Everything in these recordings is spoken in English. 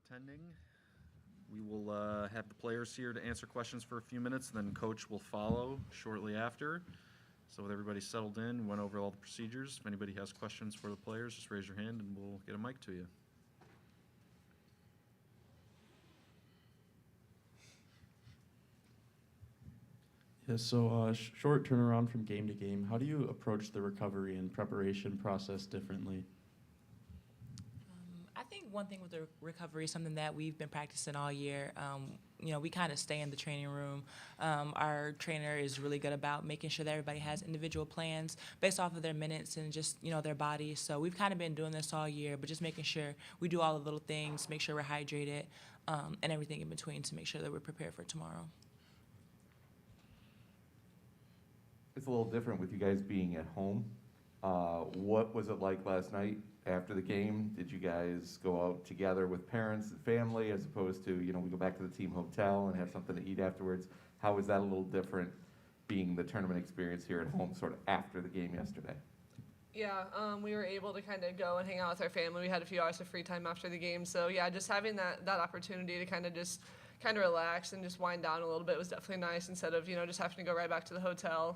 attending. We will have the players here to answer questions for a few minutes, then Coach will follow shortly after. So with everybody settled in, went over all the procedures. If anybody has questions for the players, just raise your hand and we'll get a mic to you. Yeah, so short turnaround from game to game. How do you approach the recovery and preparation process differently? I think one thing with the recovery is something that we've been practicing all year. We kind of stay in the training room. Our trainer is really good about making sure that everybody has individual plans based off of their minutes and just, their bodies. So we've kind of been doing this all year, but just making sure we do all the little things, make sure we're hydrated, and everything in between to make sure that we're prepared for tomorrow. It's a little different with you guys being at home. What was it like last night after the game? Did you guys go out together with parents and family as opposed to, we go back to the team hotel and have something to eat afterwards? How was that a little different being the tournament experience here at home sort of after the game yesterday? Yeah, we were able to kind of go and hang out with our family. We had a few hours of free time after the game. So, yeah, just having that opportunity to kind of relax and just wind down a little bit was definitely nice instead of, just having to go right back to the hotel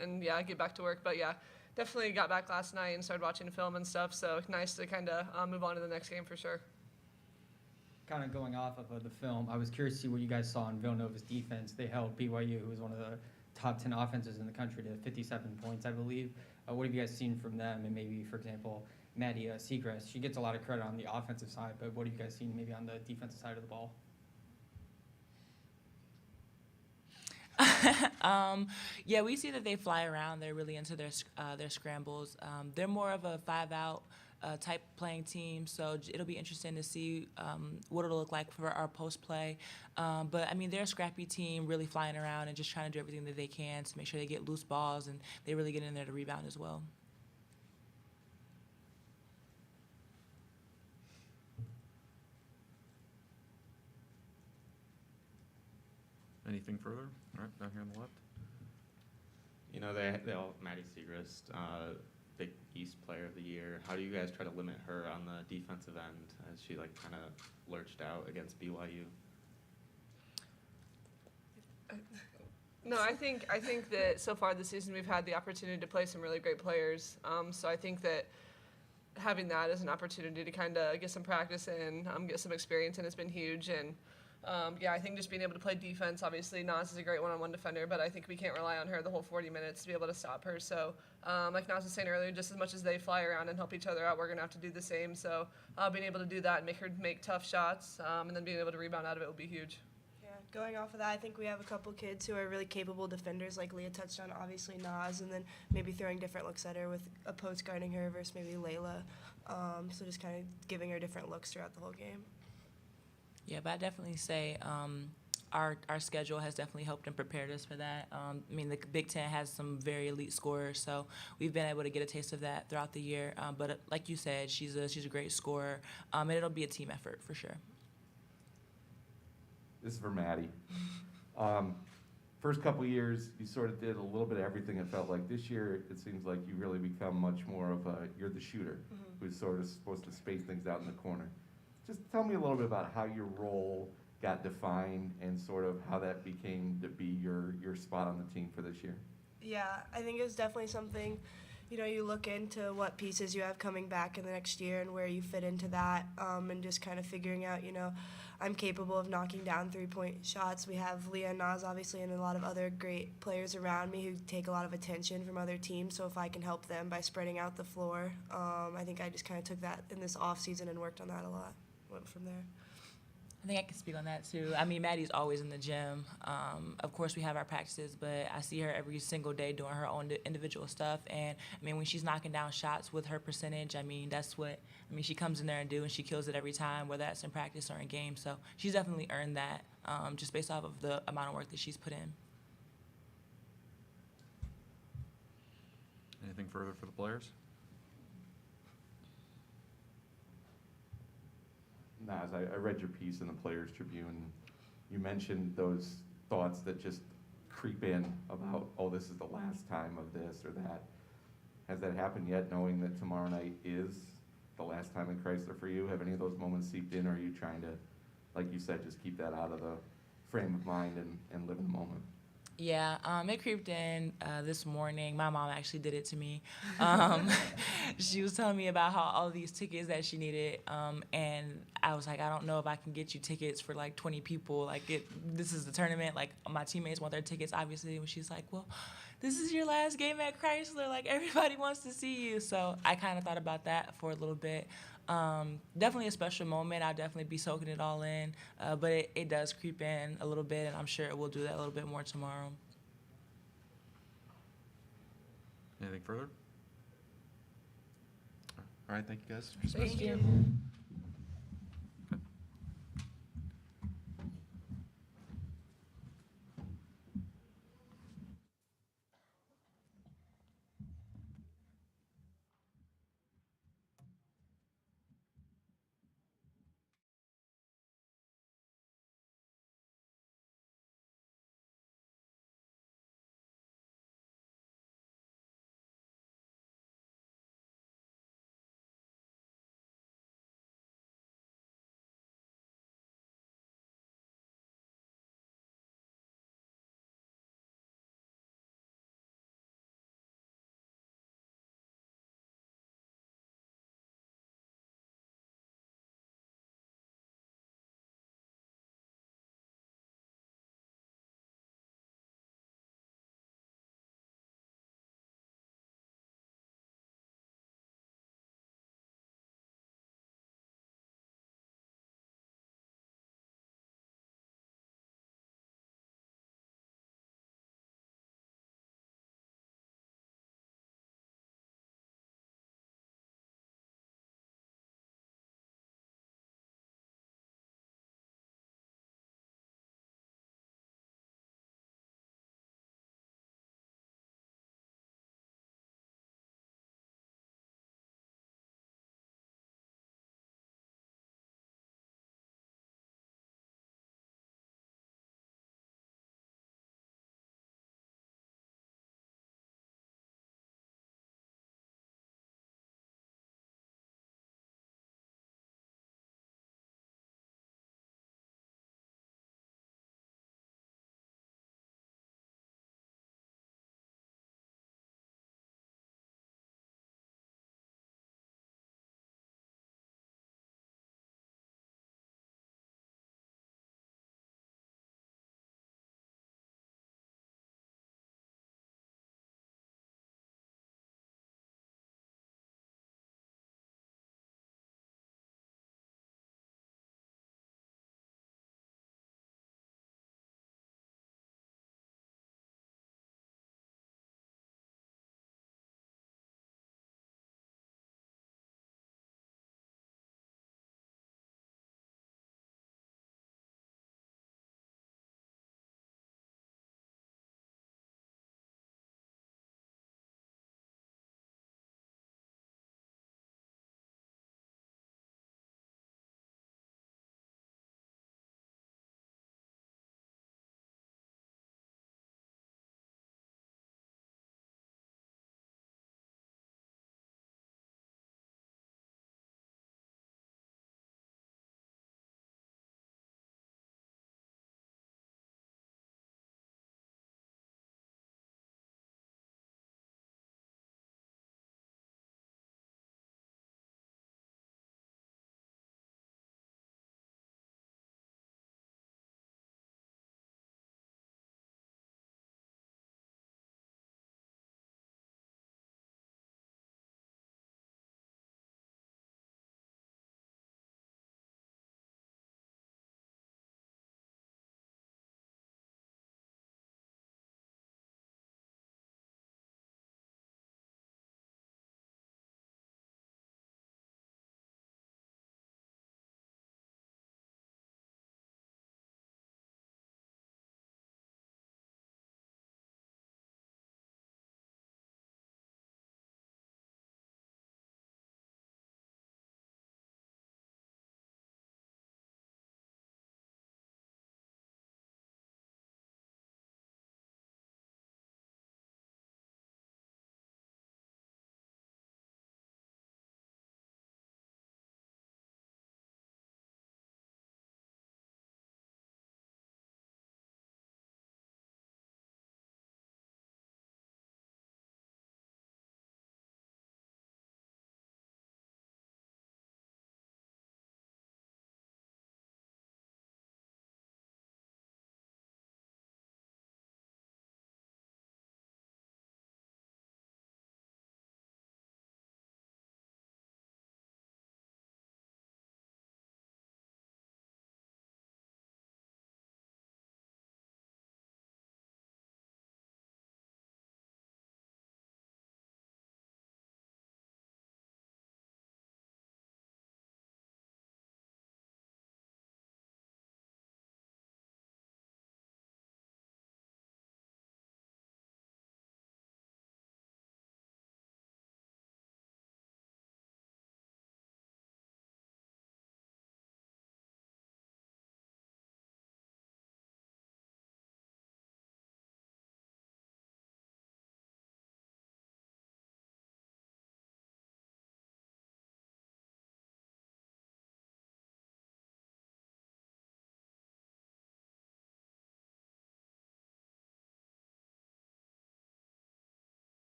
and, get back to work. But, yeah, definitely got back last night and started watching film and stuff. So nice to kind of move on to the next game for sure. Kind of going off of the film, I was curious to see what you guys saw in Villanova's defense. They held BYU, who was one of the top 10 offenses in the country, to 57 points, I believe. What have you guys seen from them? And maybe, for example, Maddie Segrest, she gets a lot of credit on the offensive side, but what have you guys seen maybe on the defensive side of the ball? Yeah, we see that they fly around. They're really into their scrambles. They're more of a 5-out type playing team, so it'll be interesting to see what it'll look like for our post play. But I mean, they're a scrappy team, really flying around and just trying to do everything that they can to make sure they get loose balls and they really get in there to rebound as well. Anything further? All right, down here on the left. They all Maddie Segrest, Big East Player of the Year. How do you guys try to limit her on the defensive end as she kind of lurched out against BYU? No, I think that so far this season we've had the opportunity to play some really great players. So I think that having that as an opportunity to kind of get some practice in, get some experience in has been huge. And I think just being able to play defense, obviously Naz is a great one-on-one defender, but I think we can't rely on her the whole 40 minutes to be able to stop her. So like Naz was saying earlier, just as much as they fly around and help each other out, we're going to have to do the same. So being able to do that and make her make tough shots and then being able to rebound out of it will be huge. Yeah, going off of that, I think we have a couple kids who are really capable defenders, like Leah touched on, obviously Naz, and then maybe throwing different looks at her with a post guarding her versus maybe Layla. So just kind of giving her different looks throughout the whole game. Yeah, but I definitely say our schedule has definitely helped and prepared us for that. The Big Ten has some very elite scorers, so we've been able to get a taste of that throughout the year. But like you said, she's a great scorer, and it'll be a team effort for sure. This is for Maddie. First couple years, you sort of did a little bit of everything, it felt like. This year, it seems like you really become much more of you're the shooter, who's sort of supposed to space things out in the corner. Just tell me a little bit about how your role got defined and sort of how that became to be your spot on the team for this year. Yeah, I think it was definitely something, you look into what pieces you have coming back in the next year and where you fit into that, and just kind of figuring out, I'm capable of knocking down three-point shots. We have Leah and Naz, obviously, and a lot of other great players around me who take a lot of attention from other teams, so if I can help them by spreading out the floor, I think I just kind of took that in this off-season and worked on that a lot. Went from there. I think I can speak on that too. I mean, Maddie's always in the gym. Of course, we have our practices, but I see her every single day doing her own individual stuff. And when she's knocking down shots with her percentage, that's what she comes in there and do, and she kills it every time, whether that's in practice or in game. So she's definitely earned that just based off of the amount of work that she's put in. Anything further for the players? Naz, I read your piece in the Players Tribune. You mentioned those thoughts that just creep in about, oh, this is the last time of this or that. Has that happened yet, knowing that tomorrow night is the last time in Chrysler for you? Have any of those moments seeped in, or are you trying to, like you said, just keep that out of the frame of mind and live in the moment? Yeah, it creeped in this morning. My mom actually did it to me. Um, she was telling me about how all these tickets that she needed, and I was like, I don't know if I can get you tickets for like 20 people. Like, this is the tournament. Like, my teammates want their tickets, obviously. And she's like, well, this is your last game at Chrysler. Like, everybody wants to see you. So I kind of thought about that for a little bit. Definitely a special moment. I'll definitely be soaking it all in. But it does creep in a little bit, and I'm sure it will do that a little bit more tomorrow. Anything further? All right, thank you guys. Thank you.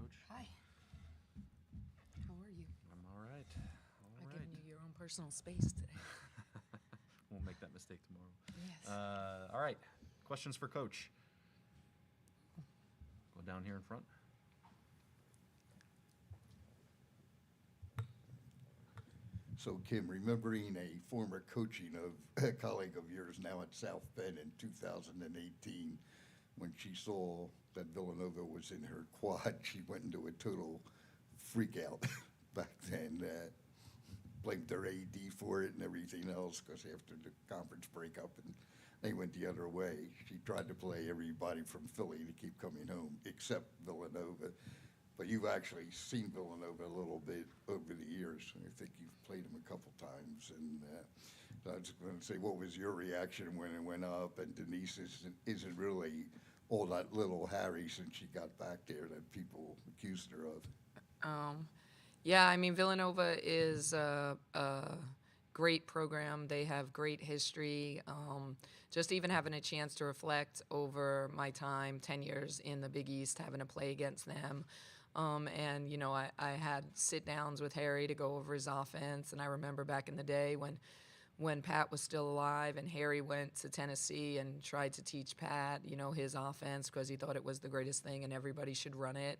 Coach. Hi. How are you? I'm all right. All I've right. given you your own personal space today. Won't make that mistake tomorrow. Yes. All right. Questions for Coach? Go down here in front. So Kim, remembering a former coaching of a colleague of yours now at South Bend in 2018, when she saw that Villanova was in her quad, she went into a total freak out back then. Blamed their AD for it and everything else because after the conference breakup and they went the other way, she tried to play everybody from Philly to keep coming home except Villanova. But you've actually seen Villanova a little bit over the years. I think you've played them a couple times. And so I was going to say, what was your reaction when it went up? And Denise isn't really all that little Harry since she got back there that people accused her of. Yeah, I mean, Villanova is a great program. They have great history. Just even having a chance to reflect over my time, 10 years in the Big East, having to play against them. And, you know, I had sit-downs with Harry to go over his offense. And I remember back in the day when Pat was still alive and Harry went to Tennessee and tried to teach Pat, you know, his offense because he thought it was the greatest thing and everybody should run it.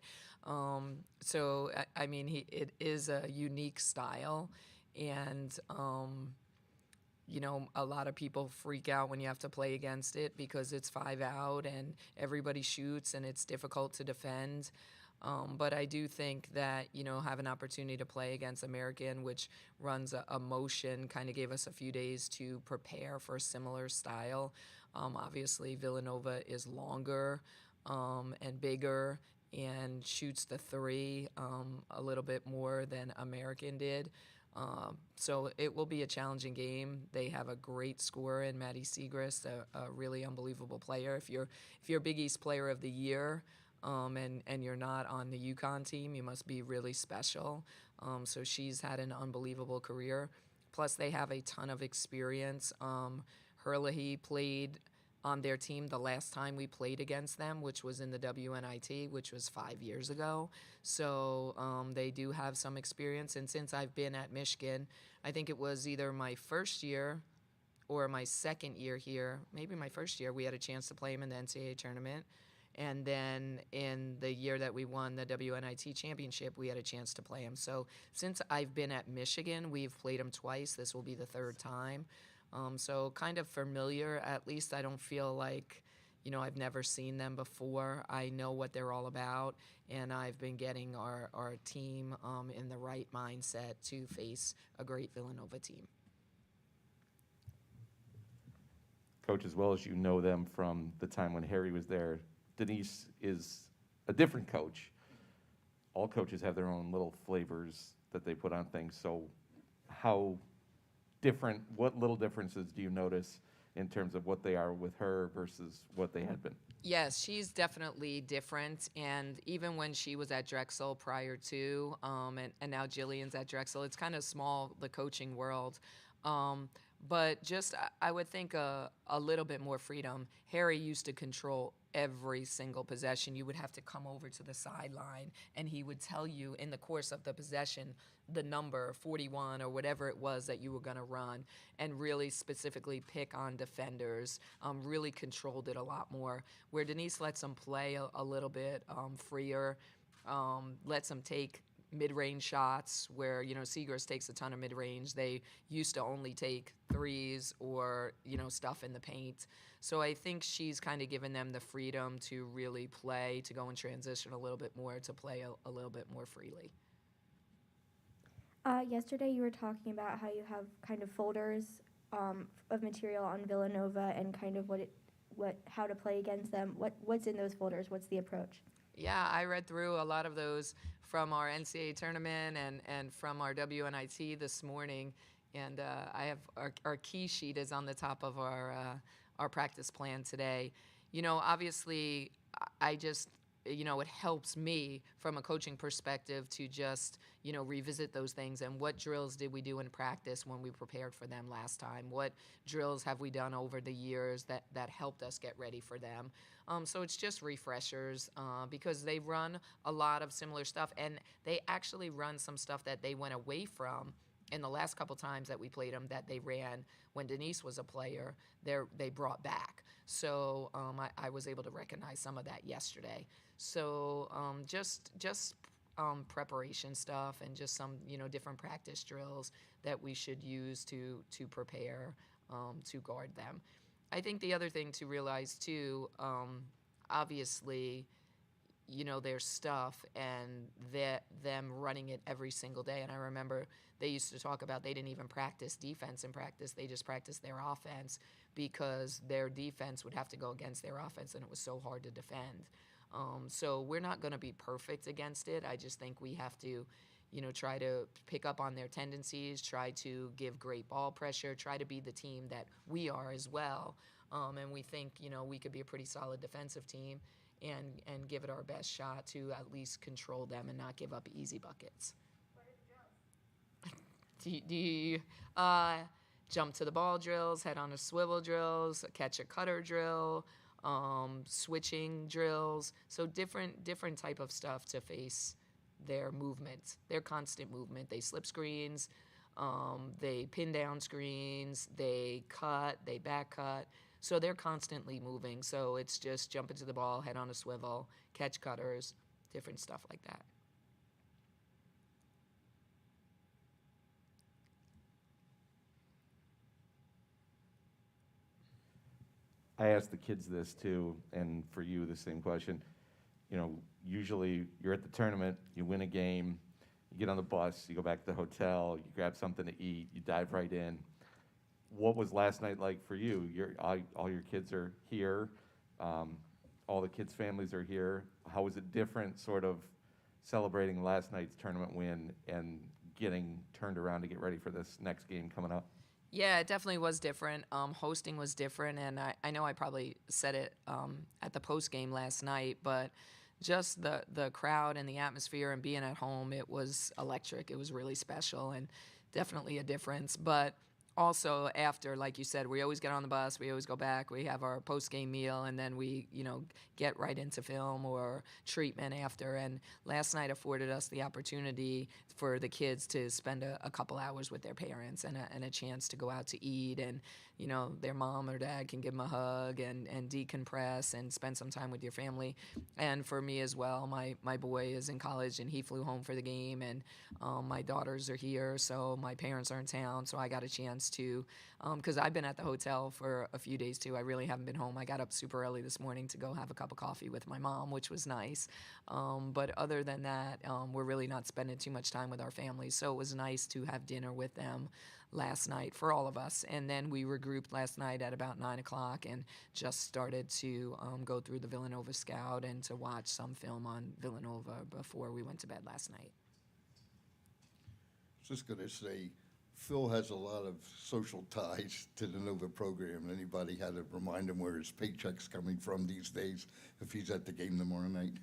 So, I mean, it is a unique style. And, you know, a lot of people freak out when you have to play against it because it's 5 out and everybody shoots and it's difficult to defend. But I do think that, you know, have an opportunity to play against American, which runs a motion, kind of gave us a few days to prepare for a similar style. Obviously, Villanova is longer and bigger and shoots the three a little bit more than American did. So it will be a challenging game. They have a great scorer in Maddie Siegrist, a really unbelievable player. If you're Big East Player of the Year, and you're not on the UConn team, you must be really special. So she's had an unbelievable career. Plus, they have a ton of experience. Herlihy played on their team the last time we played against them, which was in the WNIT, which was 5 years ago. So they do have some experience. And since I've been at Michigan, I think it was either my first year or my second year here, maybe my first year, we had a chance to play them in the NCAA tournament. And then in the year that we won the WNIT championship, we had a chance to play them. So since I've been at Michigan, we've played them twice. This will be the third time. So kind of familiar. At least I don't feel like, you know, I've never seen them before. I know what they're all about, and I've been getting our team in the right mindset to face a great Villanova team. Coach, as well as you know them from the time when Harry was there, Denise is a different coach. All coaches have their own little flavors that they put on things. So how different, what little differences do you notice in terms of what they are with her versus what they had been? Yes, she's definitely different. And even when she was at Drexel prior to, and now Jillian's at Drexel, it's kind of small, the coaching world. But just, I would think a little bit more freedom. Harry used to control every single possession. You would have to come over to the sideline, and he would tell you in the course of the possession the number, 41 or whatever it was that you were going to run, and really specifically pick on defenders, really controlled it a lot more. Where Denise lets them play a little bit freer, lets them take mid-range shots where, you know, Siegrist takes a ton of mid-range. They used to only take threes or, you know, stuff in the paint. So I think she's kind of given them the freedom to really play, to go in transition a little bit more, to play a little bit more freely. Yesterday you were talking about how you have kind of folders of material on Villanova and kind of how to play against them. What's in those folders? What's the approach? Yeah, I read through a lot of those from our NCAA tournament and from our WNIT this morning. And I have our key sheet is on the top of our practice plan today. You know, obviously, it helps me from a coaching perspective to just, revisit those things and what drills did we do in practice when we prepared for them last time? What drills have we done over the years that helped us get ready for them? So it's just refreshers because they run a lot of similar stuff, and they actually run some stuff that they went away from in the last couple times that we played them that they ran when Denise was a player. They brought back. So I was able to recognize some of that yesterday. So just preparation stuff and just some different practice drills that we should use to prepare to guard them. I think the other thing to realize too, obviously, their stuff and them running it every single day. And I remember they used to talk about they didn't even practice defense in practice. They just practiced their offense because their defense would have to go against their offense, and it was so hard to defend. So we're not going to be perfect against it. I just think we have to, try to pick up on their tendencies, try to give great ball pressure, try to be the team that we are as well. And we think, we could be a pretty solid defensive team and give it our best shot to at least control them and not give up easy buckets. What are the drills? Do you jump to the ball drills, head on a swivel drills, catch a cutter drill, switching drills. So different type of stuff to face their movement, their constant movement. They slip screens, they pin down screens, they cut, they back cut. So they're constantly moving. So it's just jump into the ball, head on a swivel, catch cutters, different stuff like that. I asked the kids this too, and for you, the same question. Usually you're at the tournament, you win a game, you get on the bus, you go back to the hotel, you grab something to eat, you dive right in. What was last night like for you? All your kids are here, all the kids' families are here. How was it different, sort of celebrating last night's tournament win and getting turned around to get ready for this next game coming up? Yeah, it definitely was different. Hosting was different, and I know I probably said it at the post game last night, but just the crowd and the atmosphere and being at home, it was electric. It was really special and definitely a difference. But also after, like you said, we always get on the bus, we always go back, we have our post-game meal, and then we, get right into film or treatment after. And last night afforded us the opportunity for the kids to spend a couple hours with their parents and a chance to go out to eat, and their mom or dad can give them a hug and decompress and spend some time with your family. And for me as well, my boy is in college and he flew home for the game, and my daughters are here, so my parents are in town, so I got a chance to, because I've been at the hotel for a few days too. I really haven't been home. I got up super early this morning to go have a cup of coffee with my mom, which was nice. But other than that, we're really not spending too much time with our families, so it was nice to have dinner with them last night for all of us. And then we regrouped last night at about 9 o'clock and just started to go through the Villanova Scout and to watch some film on Villanova before we went to bed last night. I was just going to say, Phil has a lot of social ties to the Nova program. Anybody had to remind him where his paycheck's coming from these days if he's at the game tomorrow night?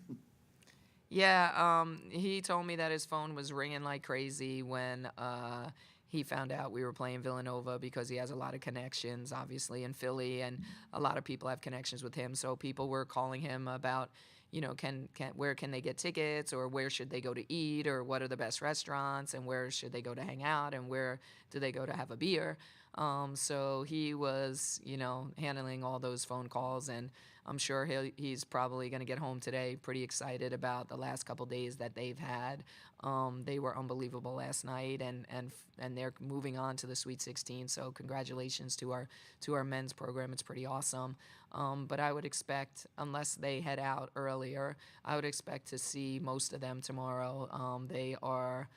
Yeah, he told me that his phone was ringing like crazy when he found out we were playing Villanova, because he has a lot of connections, obviously, in Philly, and a lot of people have connections with him. So people were calling him about, where can they get tickets, or where should they go to eat, or what are the best restaurants, and where should they go to hang out, and where do they go to have a beer. So he was, handling all those phone calls, and I'm sure he's probably going to get home today pretty excited about the last couple days that they've had. They were unbelievable last night, and they're moving on to the Sweet 16. So congratulations to our men's program. It's pretty awesome. But I would expect, unless they head out earlier, I would expect to see most of them tomorrow. They are,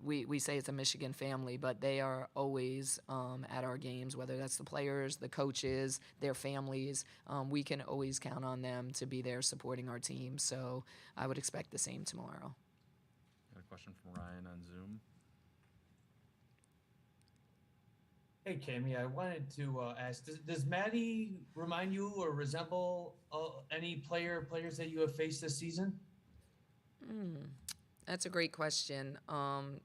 we say it's a Michigan family, but they are always at our games, whether that's the players, the coaches, their families. We can always count on them to be there supporting our team. So I would expect the same tomorrow. Got a question from Ryan on Zoom. Hey, Cammy, I wanted to ask, does Maddie remind you or resemble any players that you have faced this season? That's a great question.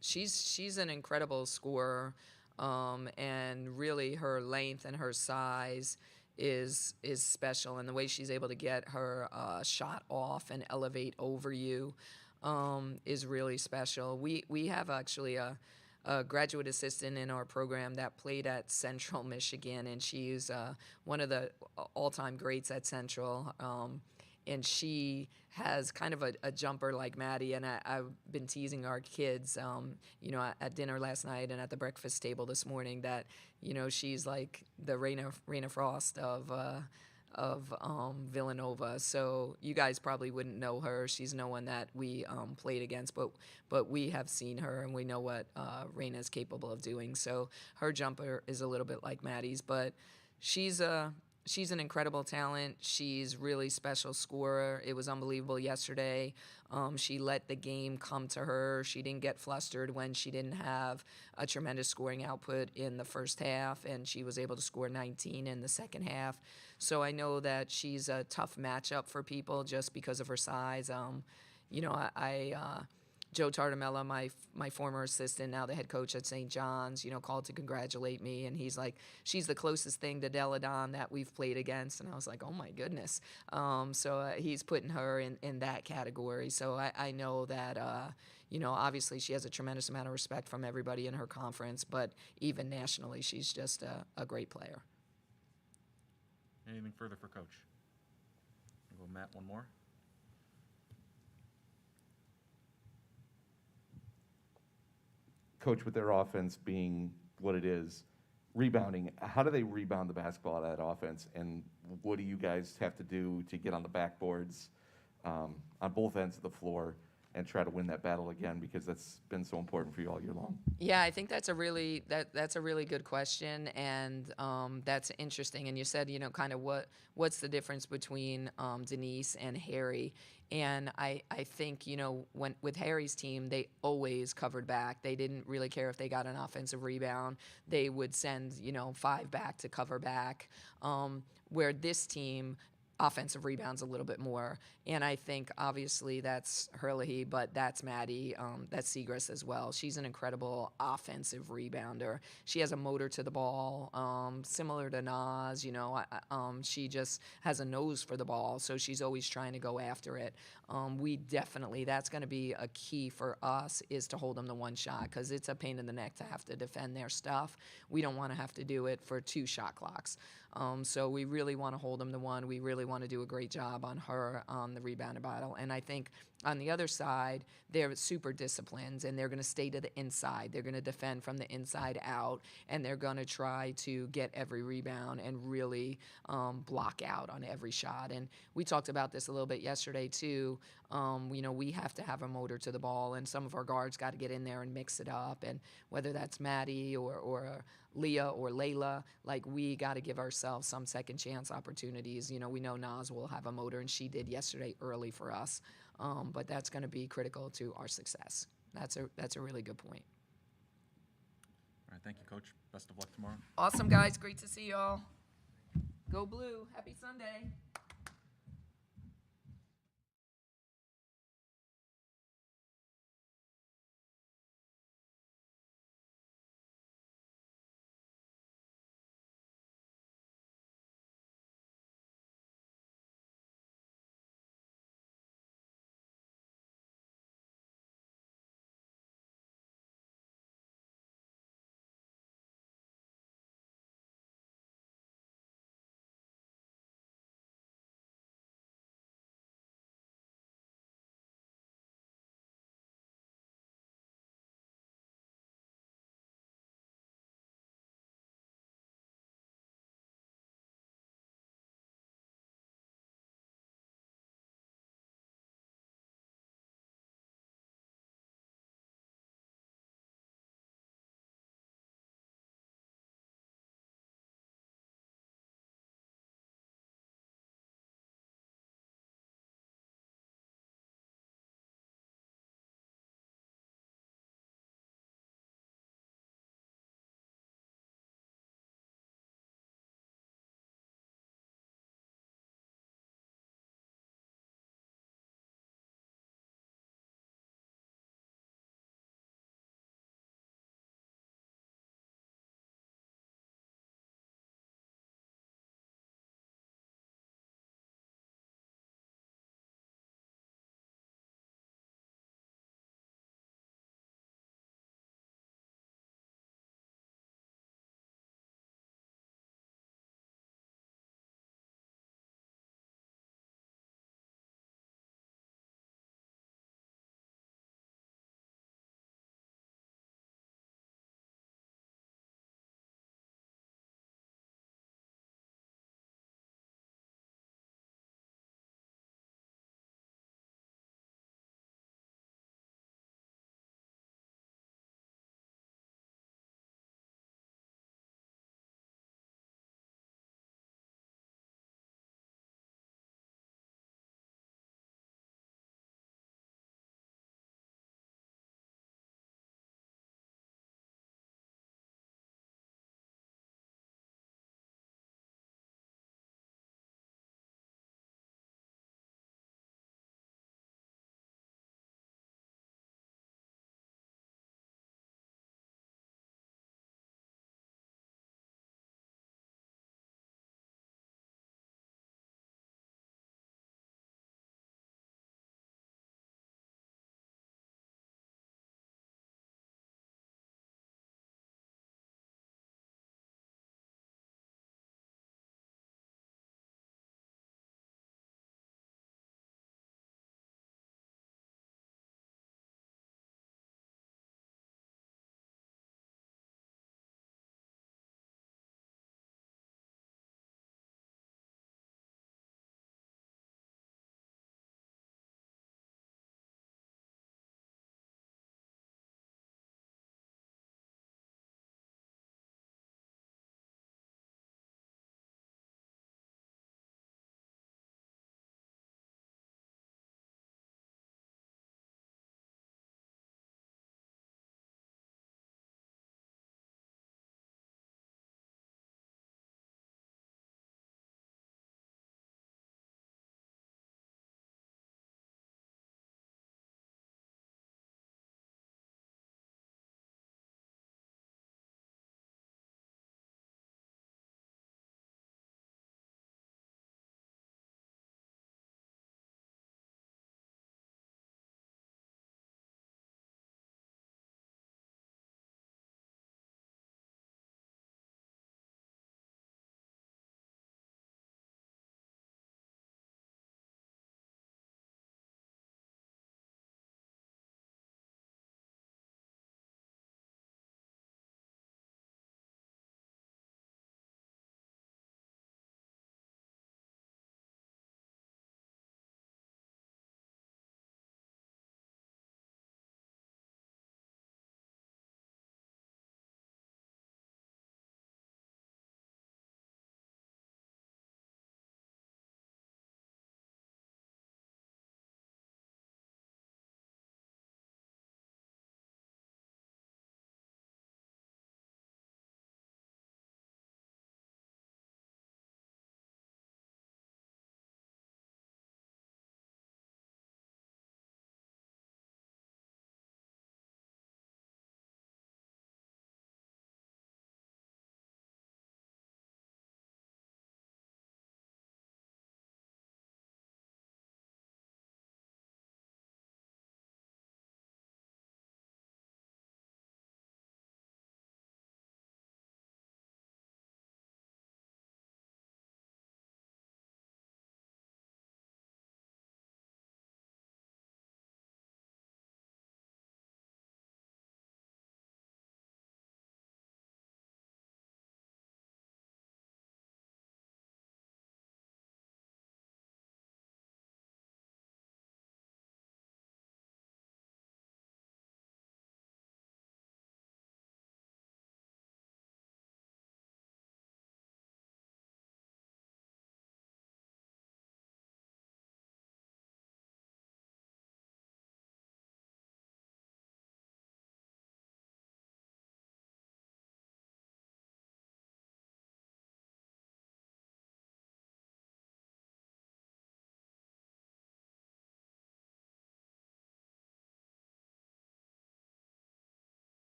She's an incredible scorer, and really her length and her size is special, and the way she's able to get her shot off and elevate over you is really special. We have actually a graduate assistant in our program that played at Central Michigan, and she's one of the all-time greats at Central. And she has kind of a jumper like Maddie, and I've been teasing our kids, at dinner last night and at the breakfast table this morning that, she's like the Raina Frost of Villanova. So you guys probably wouldn't know her. She's no one that we played against, but we have seen her and we know what Raina is capable of doing. So her jumper is a little bit like Maddie's, but she's an incredible talent. She's really special scorer. It was unbelievable yesterday. She let the game come to her. She didn't get flustered when she didn't have a tremendous scoring output in the first half, and she was able to score 19 in the second half. So I know that she's a tough matchup for people just because of her size. Joe Tartamella, my former assistant, now the head coach at St. John's, called to congratulate me, and he's like, she's the closest thing to Deladon that we've played against, and I was like, oh my goodness. So he's putting her in that category. So I know that, obviously she has a tremendous amount of respect from everybody in her conference, but even nationally, she's just a great player. Anything further for Coach? We'll go Matt, one more. Coach, with their offense being what it is, rebounding, how do they rebound the basketball out of that offense? And what do you guys have to do to get on the backboards on both ends of the floor and try to win that battle again, because that's been so important for you all year long? Yeah, I think that's a really good question, and that's interesting. And you said, kind of what's the difference between Denise and Harry? And I think, when with Harry's team, they always covered back. They didn't really care if they got an offensive rebound. They would send 5 back to cover back. Where this team, offensive rebounds a little bit more. And I think obviously that's Hurley, but that's Maddie, that's Segrist as well. She's an incredible offensive rebounder. She has a motor to the ball, similar to Nas, she just has a nose for the ball, so she's always trying to go after it. That's going to be a key for us, is to hold them to one shot, because it's a pain in the neck to have to defend their stuff. We don't want to have to do it for 2 shot clocks. So we really want to hold them to one. We really want to do a great job on her on the rebound battle. And I think on the other side, they're super disciplined, and they're going to stay to the inside. They're going to defend from the inside out, and they're going to try to get every rebound and really block out on every shot. And we talked about this a little bit yesterday too. We have to have a motor to the ball, and some of our guards got to get in there and mix it up. And whether that's Maddie or Leah or Layla, we got to give ourselves some second chance opportunities. We know Nas will have a motor, and she did yesterday early for us. But that's going to be critical to our success. That's a really good point. All right, thank you, Coach. Best of luck tomorrow. Awesome, guys. Great to see y'all. Go Blue. Happy Sunday.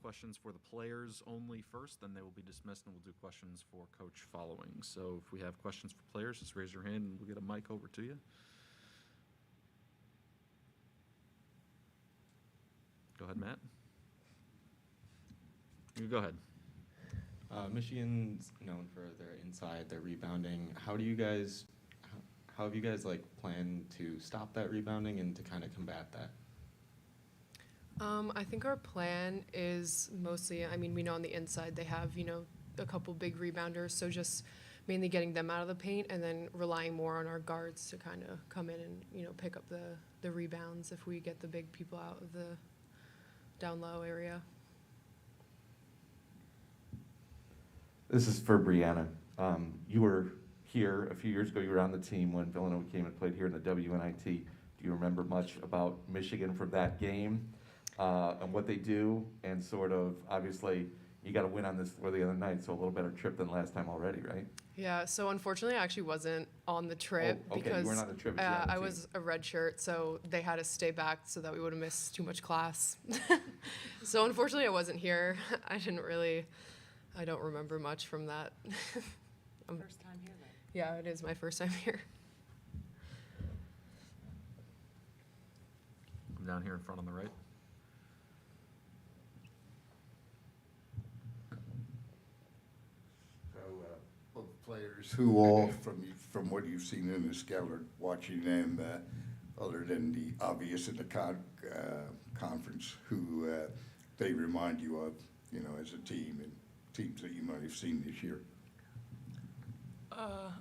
questions for the players only first, then they will be dismissed, and we'll do questions for coach following. So if we have questions for players, just raise your hand and we'll get a mic over to you. Go ahead, Matt. You go ahead. Michigan's known for their inside, their rebounding. How have you guys like planned to stop that rebounding and to kind of combat that? I think our plan is mostly, I mean, we know on the inside they have, a couple big rebounders, so just mainly getting them out of the paint and then relying more on our guards to kind of come in and, pick up the rebounds if we get the big people out of the down low area. This is for Brianna. You were here a few years ago. You were on the team when Villanova came and played here in the WNIT. Do you remember much about Michigan from that game and what they do? And sort of, obviously, you got to win on this for the other night, so a little better trip than last time already, right? Yeah, so unfortunately I actually wasn't on the trip Oh, okay, you because weren't on the trip, but you were on the I team. was a red shirt, so they had to stay back so that we wouldn't miss too much class. So unfortunately I wasn't here. I don't remember much from that. First time here then. Yeah, it is my first time here. Come down here in front on the right. So, both players who all, from what you've seen in the scout or watching them, other than the obvious in the conference, who they remind you of, as a team and teams that you might have seen this year?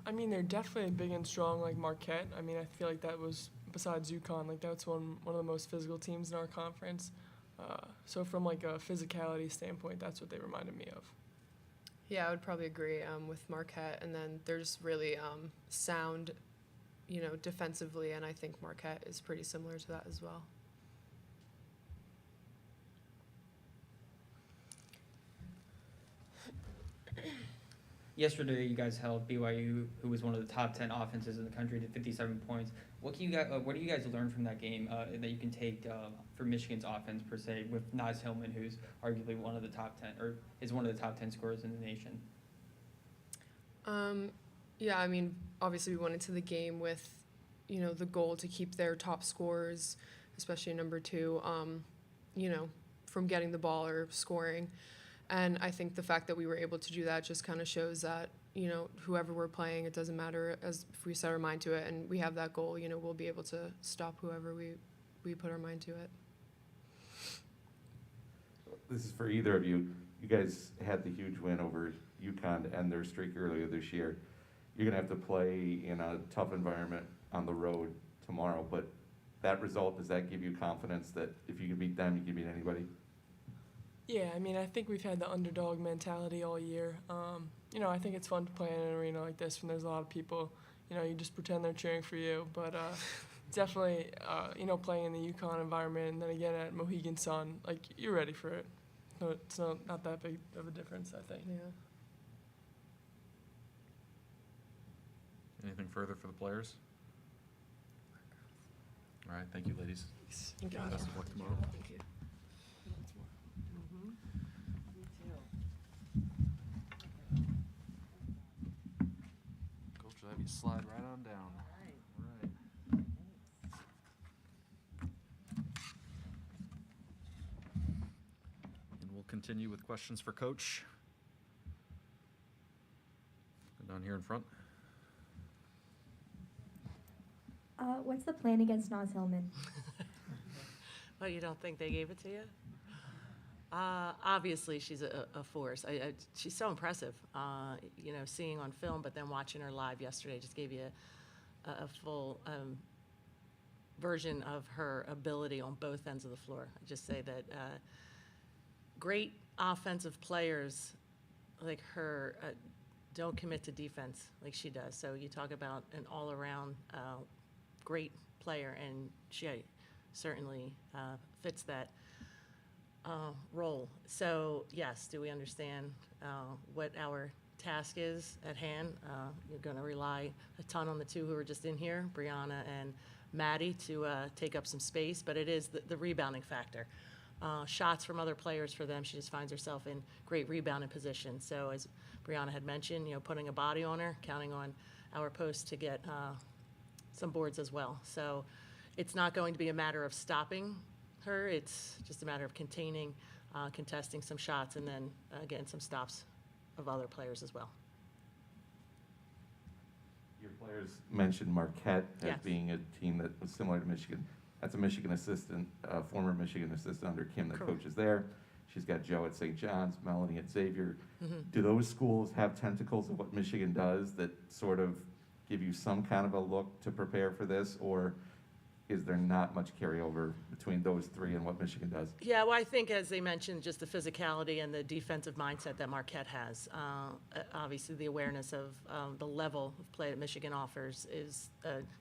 I mean, they're definitely big and strong, like Marquette. I mean, I feel like that was, besides UConn, like that's one of the most physical teams in our conference. So from like a physicality standpoint, that's what they reminded me of. Yeah, I would probably agree with Marquette. And then there's really sound, defensively, and I think Marquette is pretty similar to that as well. Yesterday, you guys held BYU, who was one of the top 10 offenses in the country, to 57 points. What do you guys learn from that game that you can take for Michigan's offense per se, with Naz Hillman, who's arguably one of the top 10, or is one of the top 10 scorers in the nation? Yeah, I mean, obviously we went into the game with, the goal to keep their top scorers, especially number 2, from getting the ball or scoring. And I think the fact that we were able to do that just kind of shows that, whoever we're playing, it doesn't matter, as if we set our mind to it and we have that goal, we'll be able to stop whoever we put our mind to it. This is for either of you. You guys had the huge win over UConn to end their streak earlier this year. You're going to have to play in a tough environment on the road tomorrow, but that result, does that give you confidence that if you can beat them, you can beat anybody? Yeah, I mean, I think we've had the underdog mentality all year. I think it's fun to play in an arena like this when there's a lot of people. You just pretend they're cheering for you. But definitely, playing in the UConn environment and then again at Mohegan Sun, like, you're ready for it. So it's not that big of a difference, I think. Yeah. Anything further for the players? All right, thank you, ladies. Thank you. Best of luck tomorrow. Thank you. Coach, I'll have you slide right on down. All right. And we'll continue with questions for Coach. Go down here in front. What's the plan against Naz Hillman? Well, you don't think they gave it to you? Obviously, she's a force. She's so impressive, seeing on film, but then watching her live yesterday just gave you a full version of her ability on both ends of the floor. I just say that great offensive players like her don't commit to defense like she does. So you talk about an all-around great player, and she certainly fits that role. So yes, do we understand what our task is at hand? You're going to rely a ton on the two who are just in here, Brianna and Maddie, to take up some space, but it is the rebounding factor. shots from other players for them. She just finds herself in great rebounding position. So as Brianna had mentioned, putting a body on her, counting on our post to get some boards as well. So it's not going to be a matter of stopping her. It's just a matter of containing, contesting some shots, and then getting some stops of other players as well. Your players mentioned Marquette as Yes. being a team that was similar to Michigan. That's a Michigan assistant, former Michigan assistant under Kim that Correct. coaches there. She's got Joe at St. John's, Melanie at Xavier. Mhm. Do those schools have tentacles of what Michigan does that sort of give you some kind of a look to prepare for this? Or is there not much carryover between those three and what Michigan does? Yeah, well, I think, as they mentioned, just the physicality and the defensive mindset that Marquette has. Obviously, the awareness of the level of play that Michigan offers is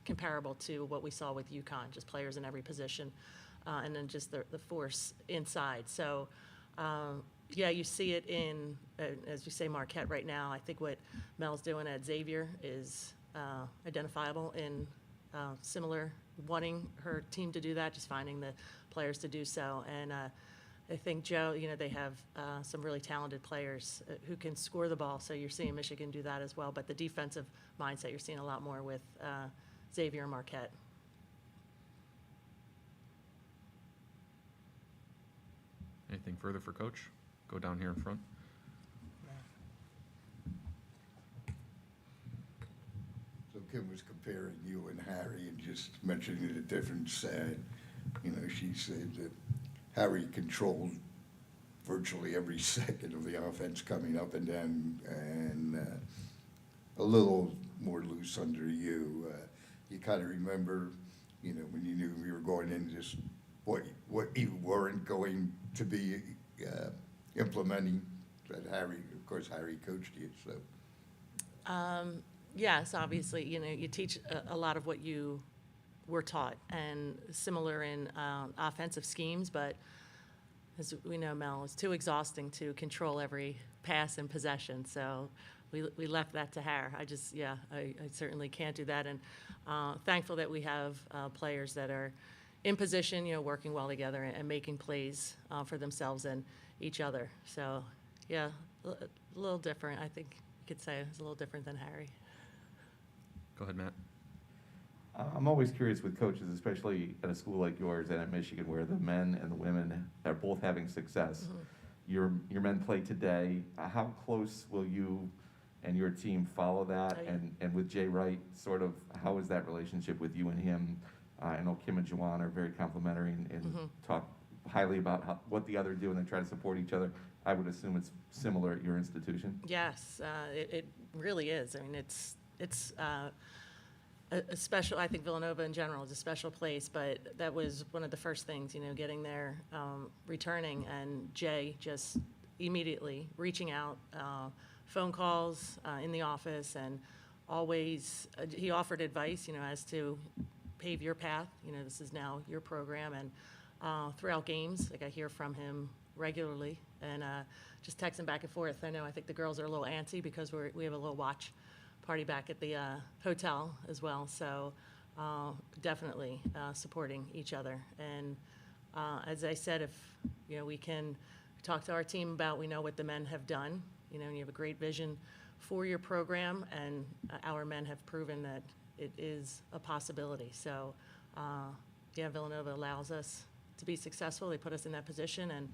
comparable to what we saw with UConn, just players in every position, and then just the force inside. So, yeah, you see it in, as you say, Marquette right now. I think what Mel's doing at Xavier is identifiable in similar, wanting her team to do that, just finding the players to do so. And I think, Joe, they have some really talented players who can score the ball, so you're seeing Michigan do that as well. But the defensive mindset, you're seeing a lot more with Xavier and Marquette. Anything further for Coach? Go down here in front. So Kim was comparing you and Harry and just mentioning the difference. She said that Harry controlled virtually every second of the offense coming up and down, and a little more loose under you. You kind of remember, when you knew you were going in, just what you weren't going to be implementing. That Harry, of course, Harry coached you, so. Yes, obviously, you teach a lot of what you were taught, and similar in offensive schemes, but as we know, Mel, it's too exhausting to control every pass and possession, so we left that to Har. I certainly can't do that, and thankful that we have players that are in position, working well together and making plays for themselves and each other. So, yeah, a little different. I think you could say it's a little different than Harry. Go ahead, Matt. I'm always curious with coaches, especially at a school like yours and at Michigan, where the men and the women are both having success. Mm-hmm. Your men play today. How close will you and your team follow that? Oh, yeah. And with Jay Wright, sort of, how is that relationship with you and him? I know Kim and Juwan are very complimentary and Mm-hmm. talk highly about what the other do, and they try to support each other. I would assume it's similar at your institution. Yes, it really is. I mean, it's a special, I think Villanova in general is a special place, but that was one of the first things, getting there, returning, and Jay just immediately reaching out, phone calls in the office, and always, he offered advice, as to pave your path, this is now your program, and throughout games, I hear from him regularly, and just texting back and forth. I think the girls are a little antsy because we have a little watch party back at the hotel as well. So definitely supporting each other. And as I said, if we can talk to our team about, we know what the men have done. And you have a great vision for your program, and our men have proven that it is a possibility. So yeah, Villanova allows us to be successful. They put us in that position, and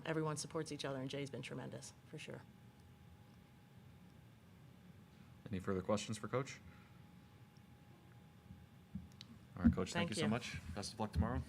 everyone supports each other, and Jay's been tremendous, for sure. Any further questions for Coach? All right, Coach, thank Thank you so you. much. Best of luck tomorrow.